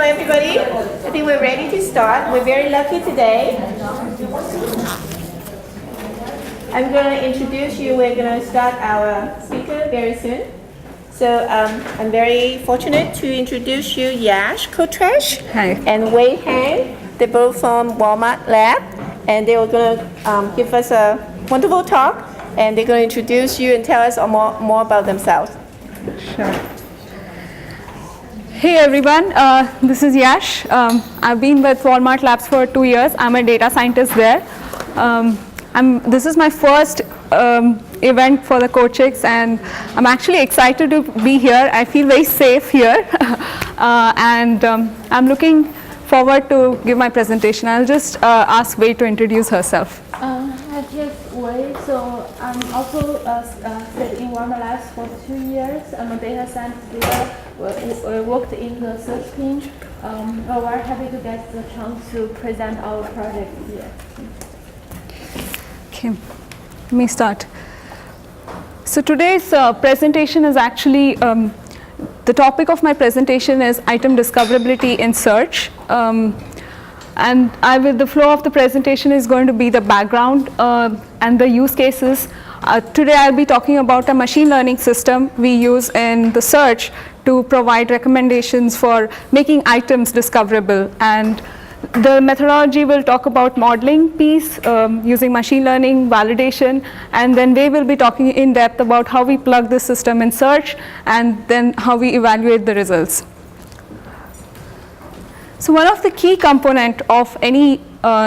everybody. I think we're ready to start. We're very lucky today. I'm going to introduce you. We're going to start our speaker very soon. So I'm very fortunate to introduce you Kotresh and Wei Hang. They're both from Walmart Lab, and they were going to give us a wonderful talk, and they're going to introduce you and tell us more about themselves. Sure. Hey everyone, this is Yash. I've been with Walmart Labs for 2 years. I'm a data scientist there. This is my first event for the Kotresh, and I'm actually excited to be here. I feel very safe here, and I'm looking forward to give my presentation. I'll just ask Wei to introduce herself. Hi, yes, Wei. So I'm also stayed in Walmart Labs for 2 years. I'm a data scientist there. Worked in the search team. We're very happy to get the chance to present our project here. Okay, let me start. So today's presentation is actually, the topic of my presentation is item discoverability in search. And the flow of the presentation is going to be the background and the use cases. Today I'll be talking about a machine learning system we use in the search to provide recommendations for making items discoverable. And the methodology will talk about modeling piece using machine learning, validation, and then we will be talking in depth about how we plug the system in search and then how we evaluate the results. So one of the key components of any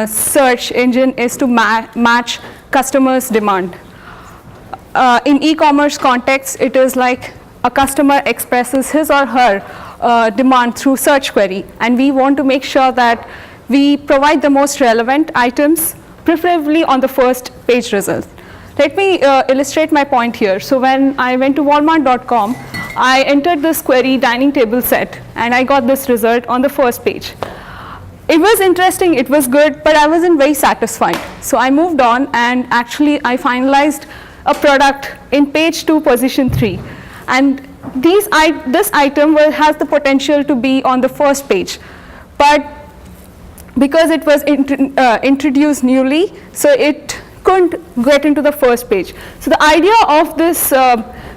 search engine is to match customers' demand. In e-commerce context, it is like a customer expresses his or her demand through search query, and we want to make sure that we provide the most relevant items, preferably on the first page result. Let me illustrate my point here. So when I went to Walmart.com, I entered this query dining table set, and I got this result on the first page. It was interesting, it was good, but I wasn't very satisfied. So I moved on, and actually I finalized a product in page 2, position 3. And this item has the potential to be on the first page, but because it was introduced newly, so it couldn't get into the first page. So the idea of this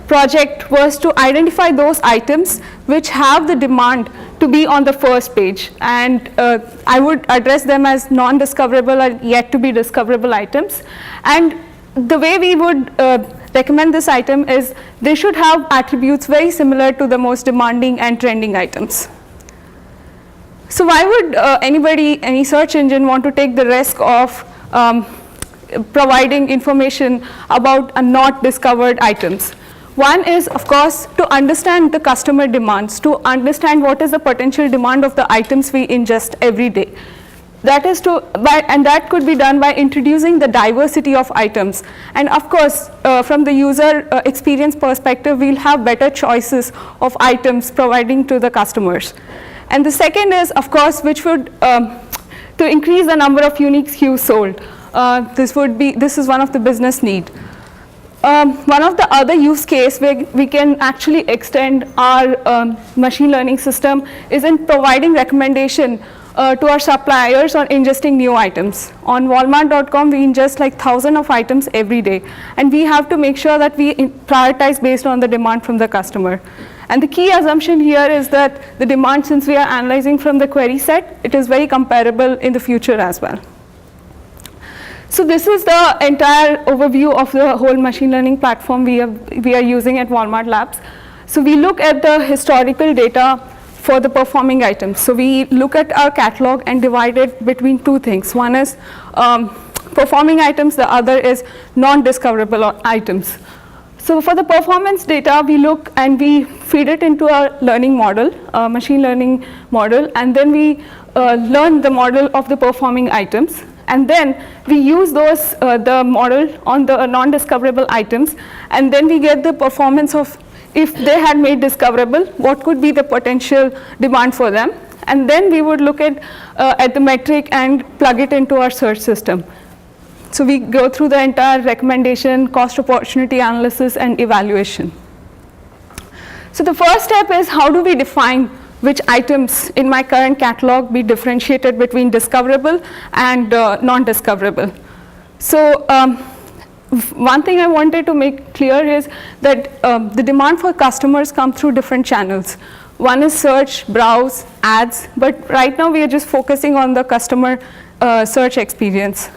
project was to identify those items which have the demand to be on the first page, and I would address them as non-discoverable or yet to be discoverable items. And the way we would recommend this item is they should have attributes very similar to the most demanding and trending items. So why would any search engine want to take the risk of providing information about not discovered items? One is, of course, to understand the customer demands, to understand what is the potential demand of the items we ingest every day. That is and that could be done by introducing the diversity of items. And of course, from the user experience perspective, we'll have better choices of items providing to the customers. And the second is, of course, which would to increase the number of unique SKUs sold. This is one of the business need. One of the other use case where we can actually extend our machine learning system is in providing recommendation to our suppliers on ingesting new items. On Walmart.com, we ingest like thousands of items every day, and we have to make sure that we prioritize based on the demand from the customer. And the key assumption here is that the demand, since we are analyzing from the query set, it is very comparable in the future as well. So this is the entire overview of the whole machine learning platform we are using at Walmart Labs. So we look at the historical data for the performing items. So we look at our catalog and divide it between two things. One is performing items, the other is non-discoverable items. So for the performance data, we look and we feed it into a learning model, a machine learning model, and then we learn the model of the performing items. And then we use the model on the non-discoverable items, and then we get the performance of if they had made discoverable, what could be the potential demand for them. And then we would look at the metric and plug it into our search system. So we go through the entire recommendation, cost opportunity analysis, and evaluation. So the first step is how do we define which items in my current catalog be differentiated between discoverable and non-discoverable. So one thing I wanted to make clear is that the demand for customers come through different channels. One is search, browse, ads, but right now we are just focusing on the customer search experience.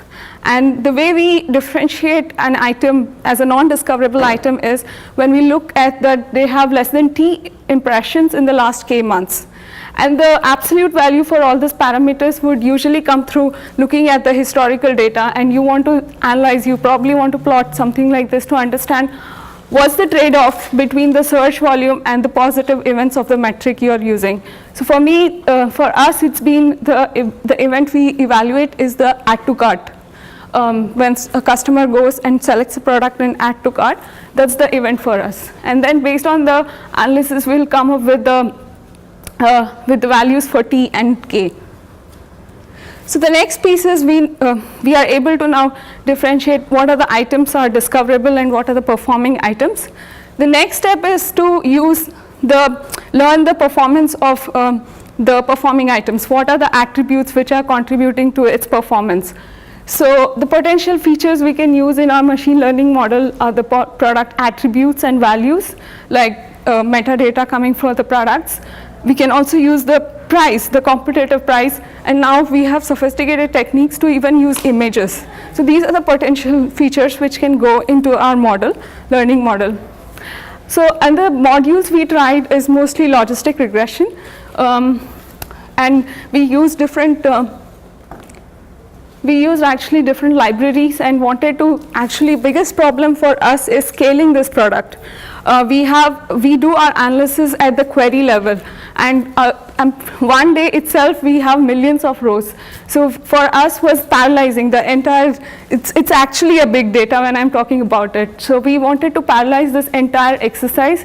And the way we differentiate an item as a non-discoverable item is when we look at that they have less than T impressions in the last K months. And the absolute value for all these parameters would usually come through looking at the historical data, and you want to analyze, you probably want to plot something like this to understand what's the trade-off between the search volume and the positive events of the metric you're using. So for me, for us, it's been the event we evaluate is the add to cart. When a customer goes and selects a product and add to cart, that's the event for us. And then based on the analysis, we'll come up with the values for T and K. So the next piece is we are able to now differentiate what are the items are discoverable and what are the performing items. The next step is to learn the performance of the performing items. What are the attributes which are contributing to its performance? So the potential features we can use in our machine learning model are the product attributes and values, like metadata coming from the products. We can also use the price, the competitive price, and now we have sophisticated techniques to even use images. So these are the potential features which can go into our model, learning model. So, and the modules we tried is mostly logistic regression, and we use different different libraries, and wanted to biggest problem for us is scaling this product. We do our analysis at the query level, and one day itself we have millions of rows. So for us was paralyzing the entire, it's actually a big data when I'm talking about it. So we wanted to paralyze this entire exercise.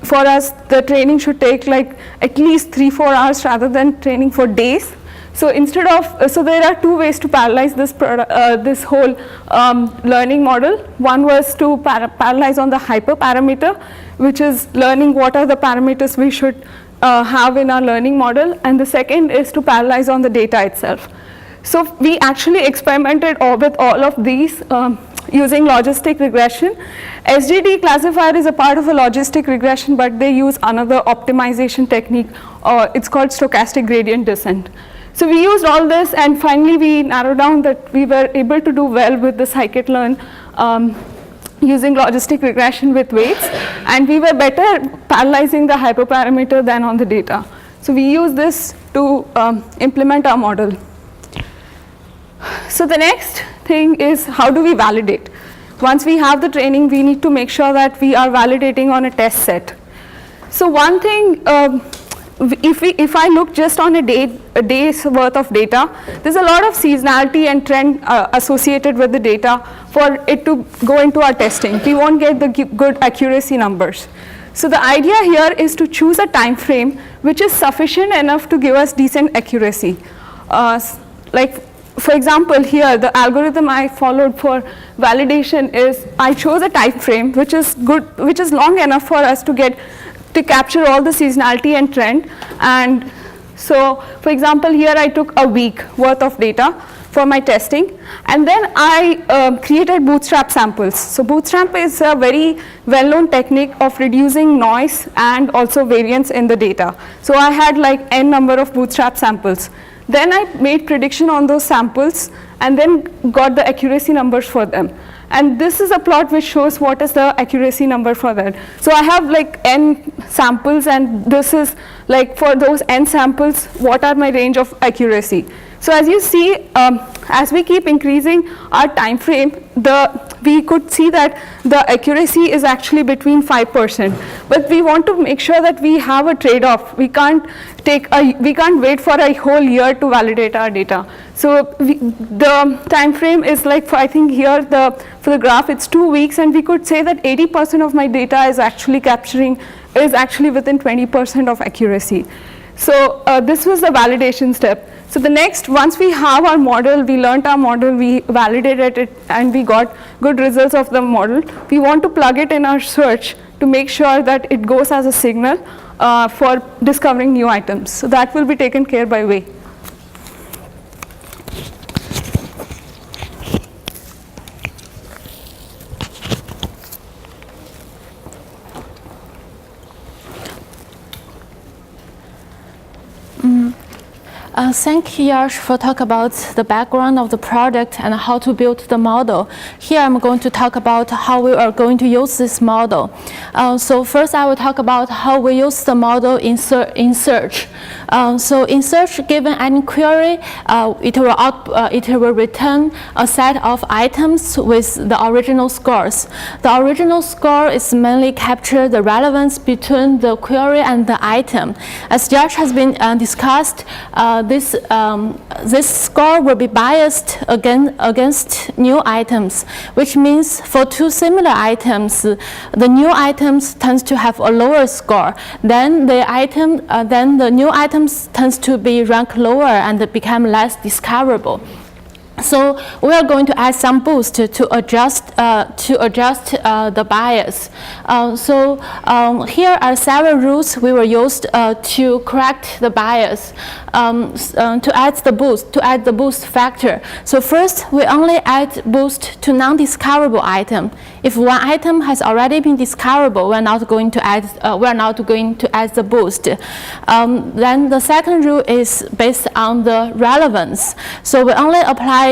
For us, the training should take like at least 3-4 hours rather than training for days. So instead of, so there are two ways to paralyze this this whole learning model. One was to paralyze on the hyperparameter, which is learning what are the parameters we should have in our learning model, and the second is to paralyze on the data itself. So we actually experimented with all of these using logistic regression. SGD classifier is a part of a logistic regression, but they use another optimization technique. It's called stochastic gradient descent. So we used all this, and finally we narrowed down that we were able to do well with the scikit-learn using logistic regression with weights, and we were better paralyzing the hyperparameter than on the data. So we use this to implement our model. So the next thing is, how do we validate? Once we have the training, we need to make sure that we are validating on a test set. So one thing, if I look just on a day's worth of data, there's a lot of seasonality and trend associated with the data for it to go into our testing. We won't get the good accuracy numbers. So the idea here is to choose a time frame which is sufficient enough to give us decent accuracy. Like for example, here the algorithm I followed for validation is I chose a time frame which is good, which is long enough for us to capture all the seasonality and trend. And so for example, here I took a week worth of data for my testing, and then I created bootstrap samples. So bootstrap is a very well-known technique of reducing noise and also variance in the data. So I had like n number of bootstrap samples. Then I made prediction on those samples and then got the accuracy numbers for them. And this is a plot which shows what is the accuracy number for that. So I have like n samples, and this is like for those n samples, what are my range of accuracy. So as you see, as we keep increasing our time frame, we could see that the accuracy is actually between 5%. But we want to make sure that we have a trade-off. We can't wait for a whole year to validate our data. So the time frame is like, I think here for the graph it's 2 weeks, and we could say that 80% of my data is actually within 20% of accuracy. So this was the validation step. So the next, once we have our model, we learned our model, we validated it, and we got good results of the model, we want to plug it in our search to make sure that it goes as a signal for discovering new items. So that will be taken care by Way. Thank you, Yash, for talk about the background of the product and how to build the model. Here I'm going to talk about how we are going to use this model. So first I will talk about how we use the model in search. So in search, given any query, it will return a set of items with the original scores. The original score is mainly capture the relevance between the query and the item. As Yash has been discussed, this score will be biased against new items, which means for two similar items, the new items tends to have a lower score. Then the new items tends to be ranked lower and become less discoverable. So we are going to add some boost to adjust the bias. Here are several rules we will use to correct the bias. To add the boost factor. So first, we only add boost to non-discoverable item. If one item has already been discoverable, we're not going to add the boost. Then the second rule is based on the relevance. So we only apply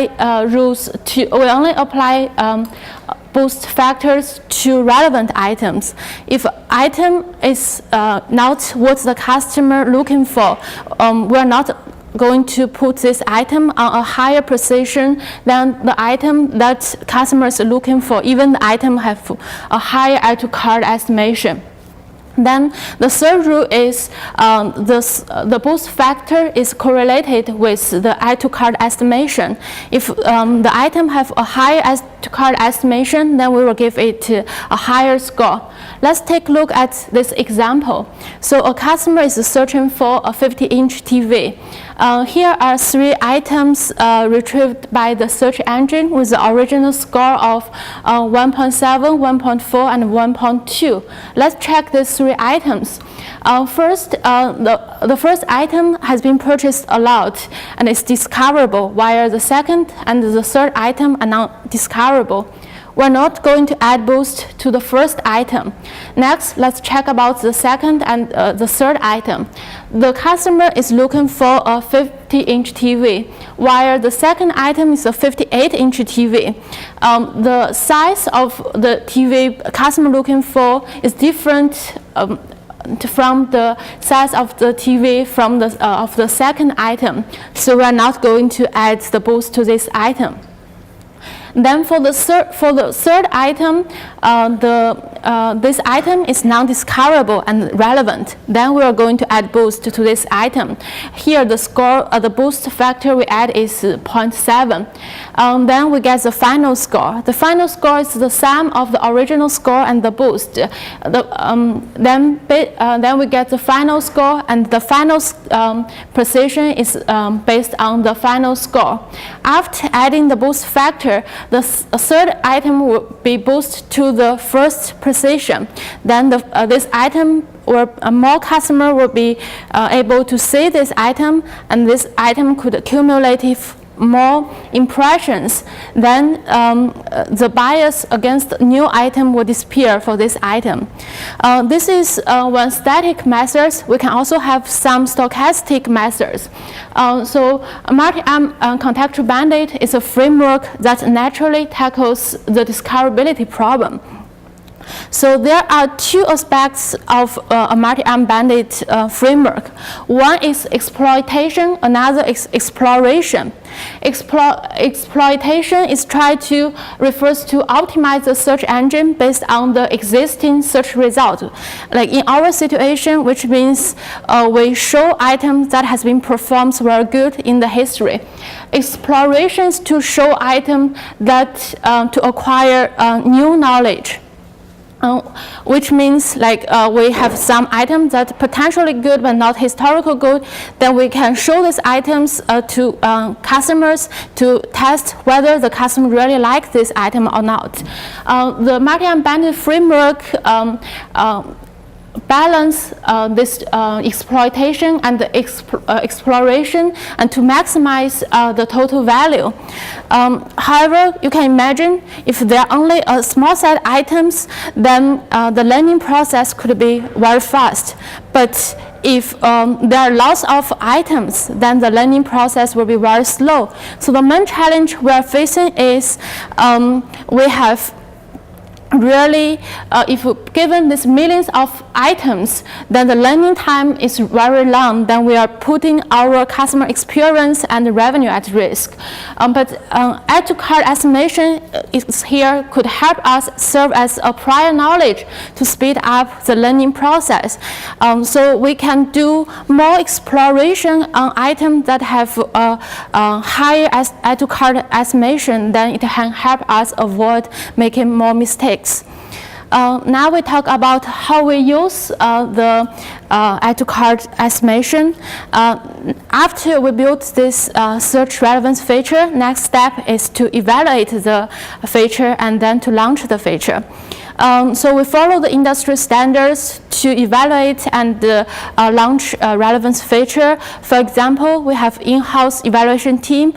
boost factors to relevant items. If item is not what the customer looking for, we're not going to put this item on a higher precision than the item that customers are looking for, even the item have a higher add to cart estimation. Then the third rule is the boost factor is correlated with the add to cart estimation. If the item have a higher add to cart estimation, then we will give it a higher score. Let's take a look at this example. So a customer is searching for a 50-inch TV. Here are three items retrieved by the search engine with the original score of 1.7, 1.4, and 1.2. Let's check these three items. First, the first item has been purchased a lot and is discoverable, while the second and the third item are not discoverable. We're not going to add boost to the first item. Next, let's check about the second and the third item. The customer is looking for a 50-inch TV, while the second item is a 58-inch TV. The size of the TV customer looking for is different from the size of the TV of the second item. So we're not going to add the boost to this item. Then for the third item, this item is non-discoverable and relevant. Then we are going to add boost to this item. Here the score, the boost factor we add is 0.7. Then we get the final score. The final score is the sum of the original score and the boost. Then we get the final score, and the final precision is based on the final score. After adding the boost factor, the third item will be boosted to the first precision. Then this item, or more customer will be able to see this item, and this item could accumulate more impressions. Then the bias against new item will disappear for this item. This is one static methods. We can also have some stochastic methods. So multi-arm contextual bandit is a framework that naturally tackles the discoverability problem. So there are two aspects of a multi-arm bandit framework. One is exploitation, another is exploration. Exploitation refers to optimize the search engine based on the existing search result. Like in our situation, which means we show items that has been performed very good in the history. Explorations to show items that to acquire new knowledge. Which means like we have some items that potentially good but not historical good, then we can show these items to customers to test whether the customer really likes this item or not. The multi-arm bandit framework balance this exploitation and the exploration and to maximize the total value. However, you can imagine if there are only a small set of items, then the learning process could be very fast. But if there are lots of items, then the learning process will be very slow. So the main challenge we are facing is we have really, if given these millions of items, then the learning time is very long. Then we are putting our customer experience and revenue at risk. But add to cart estimation is here could help us serve as a prior knowledge to speed up the learning process. So we can do more exploration on items that have higher add to cart estimation. Then it can help us avoid making more mistakes. Now we talk about how we use the add to cart estimation. After we build this search relevance feature, next step is to evaluate the feature and then to launch the feature. So we follow the industry standards to evaluate and launch a relevance feature. For example, we have in-house evaluation team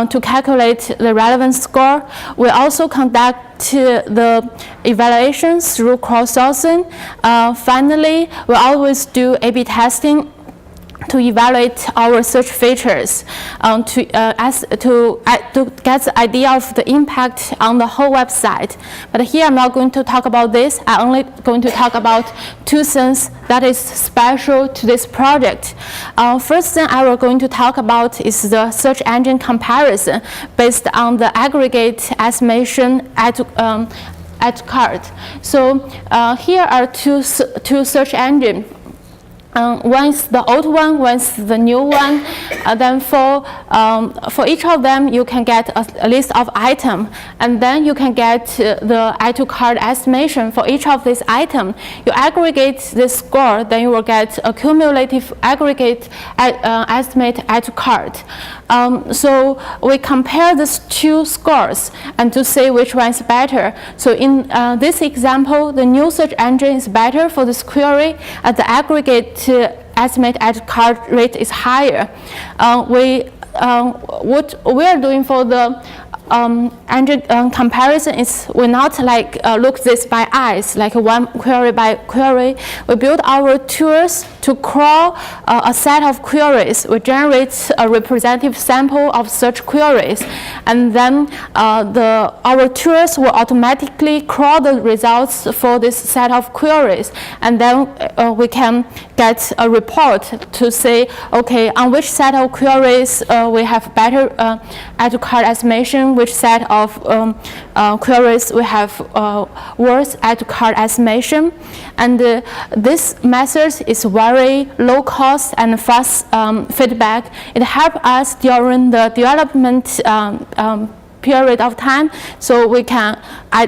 to calculate the relevance score. We also conduct the evaluations through crowdsourcing. Finally, we always do A/B testing to evaluate our search features to get the idea of the impact on the whole website. But here I'm not going to talk about this. I'm only going to talk about two things that is special to this project. First thing I will going to talk about is the search engine comparison based on the aggregate estimation at cart. So here are two search engines. One is the old one is the new one. Then for each of them, you can get a list of items, and then you can get the add to cart estimation for each of these items. You aggregate this score, then you will get a cumulative aggregate estimate add to cart. So we compare these two scores and to see which one is better. So in this example, the new search engine is better for this query, and the aggregate estimate at cart rate is higher. What we are doing for the engine comparison is we not like look this by eyes, like one query by query. We build our tools to crawl a set of queries. We generate a representative sample of such queries, and then our tools will automatically crawl the results for this set of queries, and then we can get a report to say, okay, on which set of queries we have better add to cart estimation, which set of queries we have worse add to cart estimation. And this method is very low cost and fast feedback. It helps us during the development period of time, so we can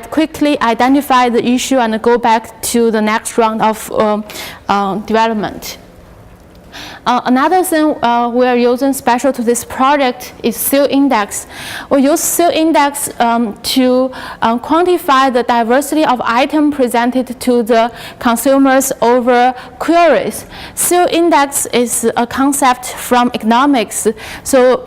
quickly identify the issue and go back to the next round of development. Another thing we are using special to this project is SEO index. We use SEO index to quantify the diversity of items presented to the consumers over queries. SEO index is a concept from economics. So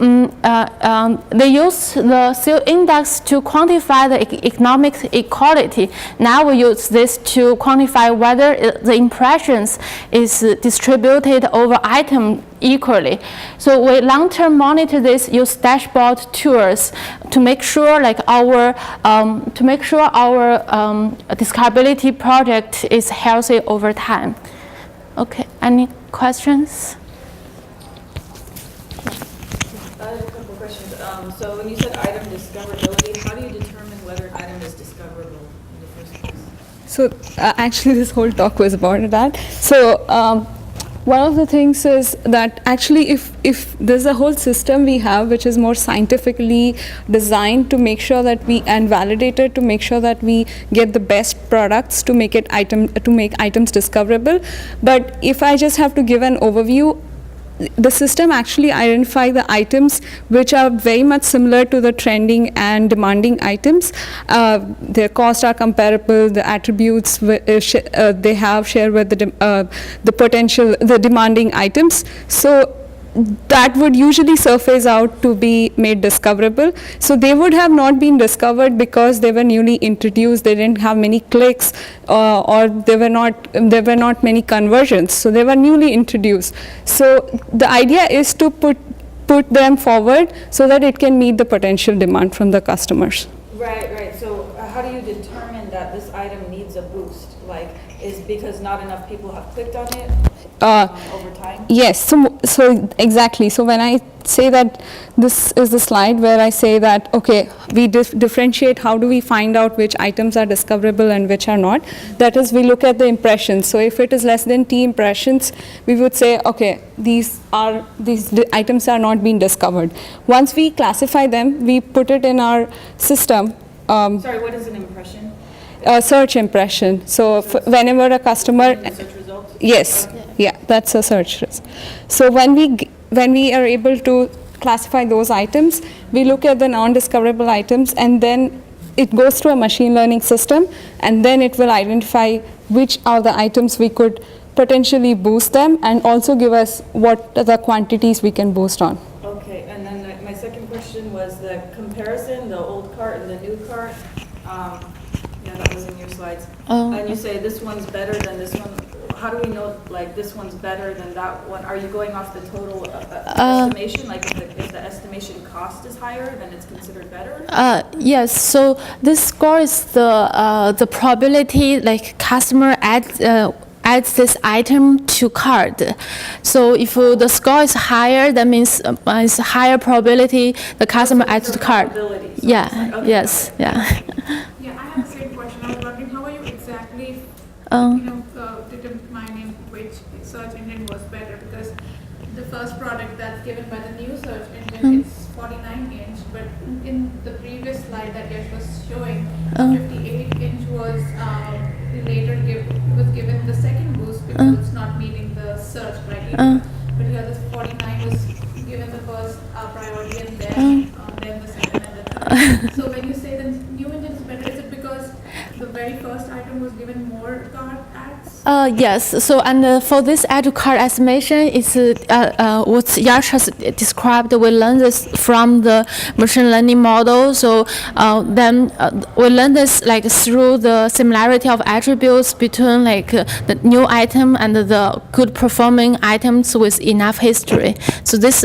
they use the SEO index to quantify the economic equality. Now we use this to quantify whether the impressions is distributed over item equally. So we long-term monitor this, use dashboard tools to make sure like our discoverability project is healthy over time. Okay, any questions? I have a couple of questions. So when you said item discoverability, how do you determine whether an item is discoverable in the first place? So actually this whole talk was about that. So one of the things is that actually if there's a whole system we have which is more scientifically designed to make sure that and validated to make sure that we get the best products to make items discoverable. But if I just have to give an overview, the system actually identify the items which are very much similar to the trending and demanding items. Their costs are comparable, the attributes they have share with the demanding items. So that would usually surface out to be made discoverable. So they would have not been discovered because they were newly introduced, they didn't have many clicks, or there were not many conversions, so they were newly introduced. So the idea is to put them forward so that it can meet the potential demand from the customers. Right. So how do you determine that this item needs a boost? Like, is because not enough people have clicked on it over time? Yes, so exactly. So when I say that, this is the slide where I say that, okay, we differentiate how do we find out which items are discoverable and which are not. That is, we look at the impressions. So if it is less than T impressions, we would say, okay, these items are not being discovered. Once we classify them, we put it in our system. Sorry, what is an impression? Search impression. So whenever a customer, Search results? yes, yeah, that's a search result. So when we are able to classify those items, we look at the non-discoverable items, and then it goes through a machine learning system, and then it will identify which are the items we could potentially boost them, and also give us what are the quantities we can boost on. Okay, and then my second question was the comparison, the old cart and the new cart. Yeah, that was in your slides. And you say this one's better than this one. How do we know, like, this one's better than that one? Are you going off the total estimation? Like, if the estimation cost is higher, then it's considered better? Yes, so this score is the probability, like customer adds this item to cart. So if the score is higher, that means it's higher probability the customer adds to cart. Yeah, Okay. yes, yeah. Yeah, I have the same question. I was wondering, how are you exactly, determining which search engine was better? Because the first product that's given by the new search engine is 49-inch, but in the previous slide that Yash was showing, 58-inch was was given the second boost because it's not meeting the search criteria. But here the 49 was given the first priority, and then the second and the third. So when you say the new engine is better, is it because the very first item was given more cart ads? Yes, so and for this add to cart estimation, it's what Yash has described. We learned this from the machine learning model. So then we learned this like through the similarity of attributes between like the new item and the good performing items with enough history. So this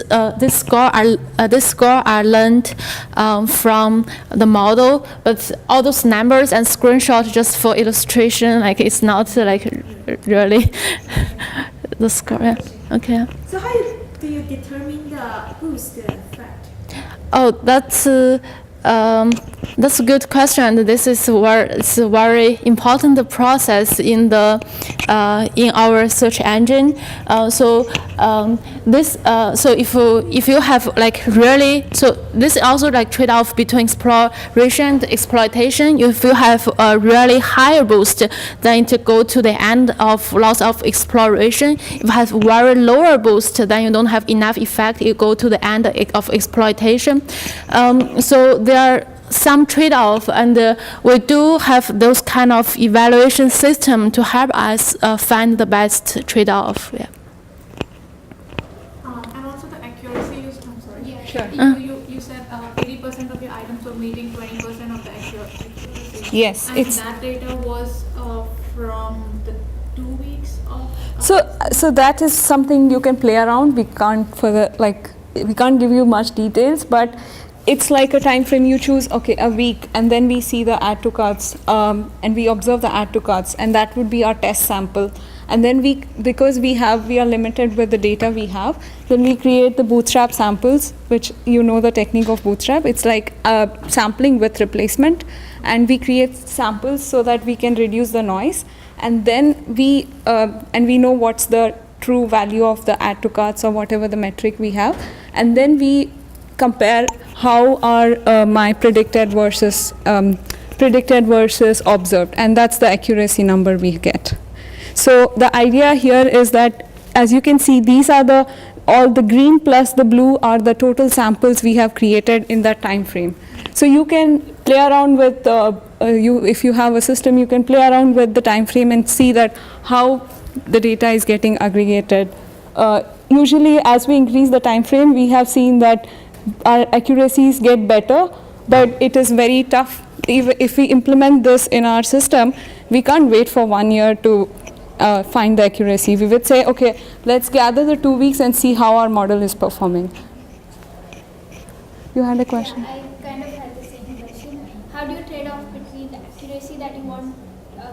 score are learned from the model, but all those numbers and screenshots just for illustration, like it's not like really the score. Yeah. Okay. So how do you determine the boost effect? Oh, that's a good question, and this is it's a very important process in our search engine. So if you have like really, so this is also like trade-off between exploration and exploitation. If you have a really higher boost, then to go to the end of lots of exploration. If you have very lower boost, then you don't have enough effect. You go to the end of exploitation. So there are some trade-off, and we do have those kind of evaluation system to help us find the best trade-off. Yeah. And also the accuracy I'm sorry. Yeah. Sure. You said 80% of your items were meeting 20% of the accuracy. Yes, And that data was from the 2 weeks of... So that is something you can play around. We can't give you much details, but it's like a time frame. You choose, okay, a week, and then we see the add to carts, and we observe the add to carts, and that would be our test sample. And then because we are limited with the data we have, then we create the bootstrap samples, which you know the technique of bootstrap. It's like sampling with replacement, and we create samples so that we can reduce the noise, and then we know what's the true value of the add to carts or whatever the metric we have, and then we compare how are my predicted versus observed, and that's the accuracy number we get. So the idea here is that, as you can see, these are the all the green plus the blue are the total samples we have created in that time frame. So you can play around with, if you have a system, you can play around with the time frame and see that how the data is getting aggregated. Usually as we increase the time frame, we have seen that our accuracies get better, but it is very tough. If we implement this in our system, we can't wait for 1 year to find the accuracy. We would say, okay, let's gather the 2 weeks and see how our model is performing. You had a question? Yeah, I kind of had the same question. How do you trade off between the accuracy that you want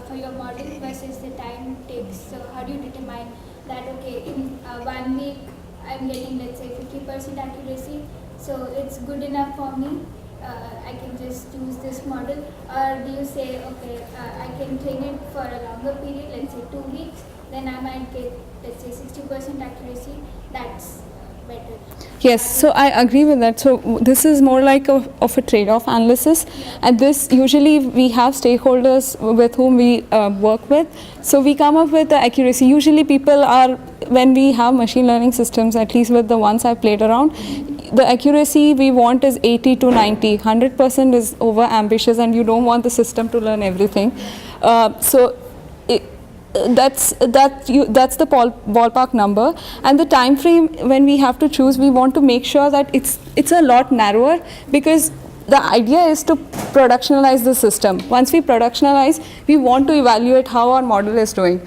for your model versus the time it takes? So how do you determine that, okay, in 1 week I'm getting, let's say, 50% accuracy, so it's good enough for me, I can just use this model? Or do you say, okay, I can train it for a longer period, let's say 2 weeks, then I might get, let's say, 60% accuracy, that's better? Yes, so I agree with that. So this is more like of a trade-off analysis, and this usually we have stakeholders with whom we work with. So we come up with the accuracy. Usually people are, when we have machine learning systems, at least with the ones I've played around, the accuracy we want is 80 to 90. 100% is over ambitious, and you don't want the system to learn everything. That's the ballpark number, and the time frame when we have to choose, we want to make sure that it's a lot narrower, because the idea is to productionalize the system. Once we productionalize, we want to evaluate how our model is doing.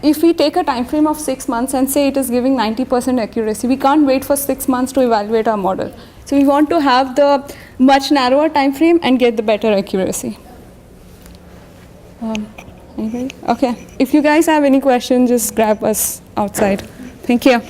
If we take a time frame of 6 months and say it is giving 90% accuracy, we can't wait for 6 months to evaluate our model. So we want to have the much narrower time frame and get the better accuracy. Anybody? Okay. If you guys have any questions, just grab us outside. Thank you.